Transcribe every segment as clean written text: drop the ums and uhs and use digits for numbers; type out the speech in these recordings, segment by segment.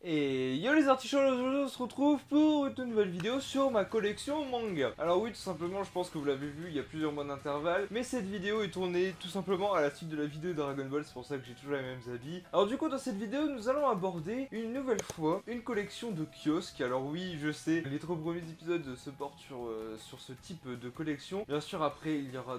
Et yo les artichauts, aujourd'hui on se retrouve pour une nouvelle vidéo sur ma collection manga. Alors oui, tout simplement, je pense que vous l'avez vu, il y a plusieurs mois d'intervalle, mais cette vidéo est tournée tout simplement à la suite de la vidéo de Dragon Ball, c'est pour ça que j'ai toujours les mêmes habits. Alors du coup, dans cette vidéo, nous allons aborder une nouvelle fois une collection de kiosques. Alors oui, je sais, les 3 premiers épisodes se portent sur ce type de collection. Bien sûr, après, il y aura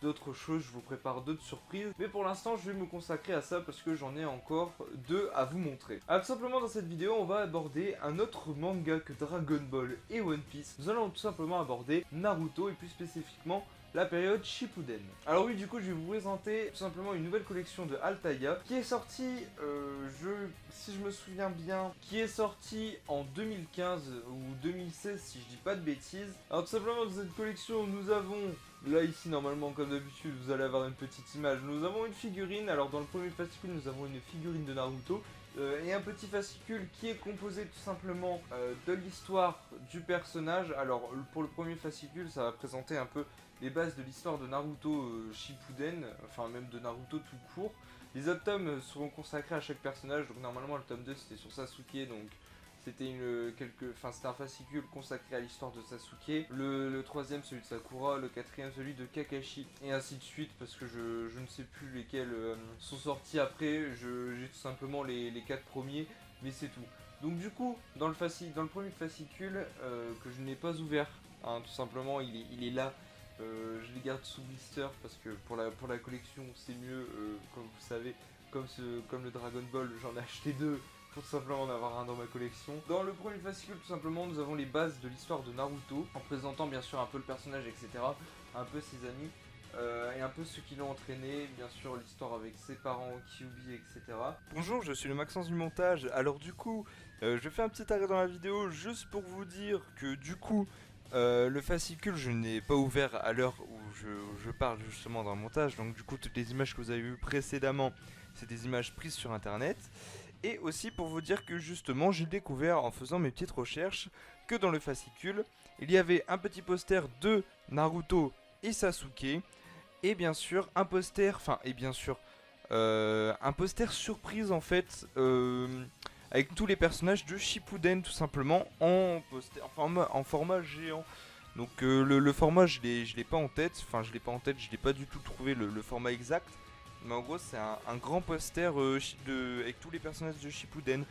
d'autres choses, je vous prépare d'autres surprises, mais pour l'instant, je vais me consacrer à ça parce que j'en ai encore 2 à vous montrer. Alors tout simplement, dans cette vidéo, on va aborder un autre manga que Dragon Ball et One Piece. Nous allons tout simplement aborder Naruto et plus spécifiquement la période Shippuden. Alors oui, du coup, je vais vous présenter tout simplement une nouvelle collection de Altaïa qui est sortie, si je me souviens bien, qui est sortie en 2015 ou 2016 si je dis pas de bêtises. Alors tout simplement, dans cette collection, nous avons, là ici normalement comme d'habitude, vous allez avoir une petite image. Nous avons une figurine, alors dans le premier fascicule, nous avons une figurine de Naruto. Et un petit fascicule qui est composé tout simplement de l'histoire du personnage. Alors pour le premier fascicule, ça va présenter un peu les bases de l'histoire de Naruto Shippuden, enfin même de Naruto tout court. Les autres tomes seront consacrés à chaque personnage, donc normalement le tome 2 c'était sur Sasuke, donc c'était un fascicule consacré à l'histoire de Sasuke, le troisième celui de Sakura, le quatrième celui de Kakashi, et ainsi de suite, parce que je ne sais plus lesquels sont sortis après, j'ai tout simplement les 4 premiers, mais c'est tout. Donc du coup, dans le premier fascicule, que je n'ai pas ouvert, hein, tout simplement, il est là, je les garde sous blister, parce que pour la collection c'est mieux, comme vous savez, comme le Dragon Ball, j'en ai acheté 2, pour tout simplement en avoir un dans ma collection. Dans le premier fascicule, tout simplement, nous avons les bases de l'histoire de Naruto, en présentant bien sûr un peu le personnage, etc., un peu ses amis, et un peu ceux qui l'ont entraîné, bien sûr l'histoire avec ses parents, Kyuubi, etc. Bonjour, je suis le Maxence du montage. Alors du coup, je fais un petit arrêt dans la vidéo juste pour vous dire que du coup, le fascicule, je n'ai pas ouvert à l'heure où je parle justement dans le montage, donc du coup toutes les images que vous avez vues précédemment, c'est des images prises sur internet. Et aussi pour vous dire que justement j'ai découvert en faisant mes petites recherches que dans le fascicule il y avait un petit poster de Naruto et Sasuke et bien sûr un poster, un poster surprise en fait avec tous les personnages de Shippuden tout simplement en format géant. Donc le format je l'ai pas en tête, je l'ai pas du tout trouvé le format exact. Mais en gros, c'est un grand poster avec tous les personnages de Shippuden.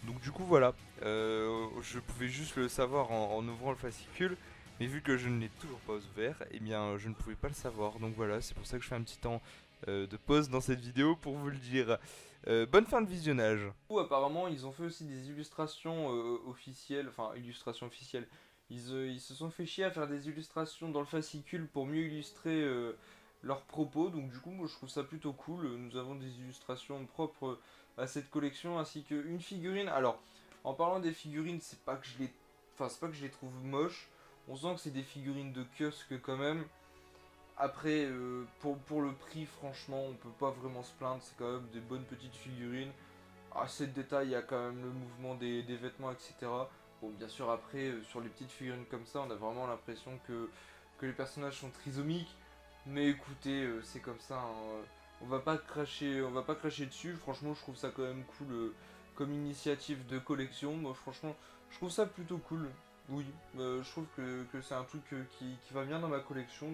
Donc du coup, voilà. Je pouvais juste le savoir en ouvrant le fascicule. Mais vu que je ne l'ai toujours pas ouvert, eh bien, je ne pouvais pas le savoir. Donc voilà, c'est pour ça que je fais un petit temps de pause dans cette vidéo pour vous le dire. Bonne fin de visionnage. Apparemment, ils ont fait aussi des illustrations officielles. Enfin, illustrations officielles. Ils se sont fait chier à faire des illustrations dans le fascicule pour mieux illustrer leurs propos, donc du coup moi je trouve ça plutôt cool. Nous avons des illustrations propres à cette collection ainsi qu'une figurine. Alors en parlant des figurines, c'est pas que je les trouve moches, on sent que c'est des figurines de kiosque quand même. Après pour le prix, franchement on peut pas vraiment se plaindre, c'est quand même des bonnes petites figurines. Assez de détails, il y a quand même le mouvement des vêtements, etc. Bon, bien sûr, après, sur les petites figurines comme ça, on a vraiment l'impression que les personnages sont trisomiques. Mais écoutez, c'est comme ça, hein. On va pas cracher dessus. Franchement, je trouve ça quand même cool comme initiative de collection. Moi, franchement, je trouve ça plutôt cool. Oui, je trouve que c'est un truc qui va bien dans ma collection.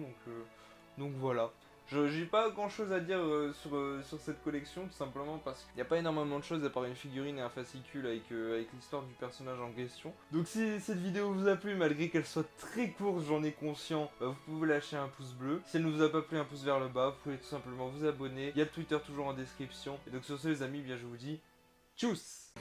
Donc voilà. J'ai pas grand chose à dire sur cette collection, tout simplement parce qu'il n'y a pas énormément de choses à part une figurine et un fascicule avec l'histoire du personnage en question. Donc si cette vidéo vous a plu, malgré qu'elle soit très courte, j'en ai conscient, vous pouvez lâcher un pouce bleu. Si elle ne vous a pas plu, un pouce vers le bas, vous pouvez tout simplement vous abonner. Il y a le Twitter toujours en description. Et donc sur ce les amis, bien je vous dis tchuss.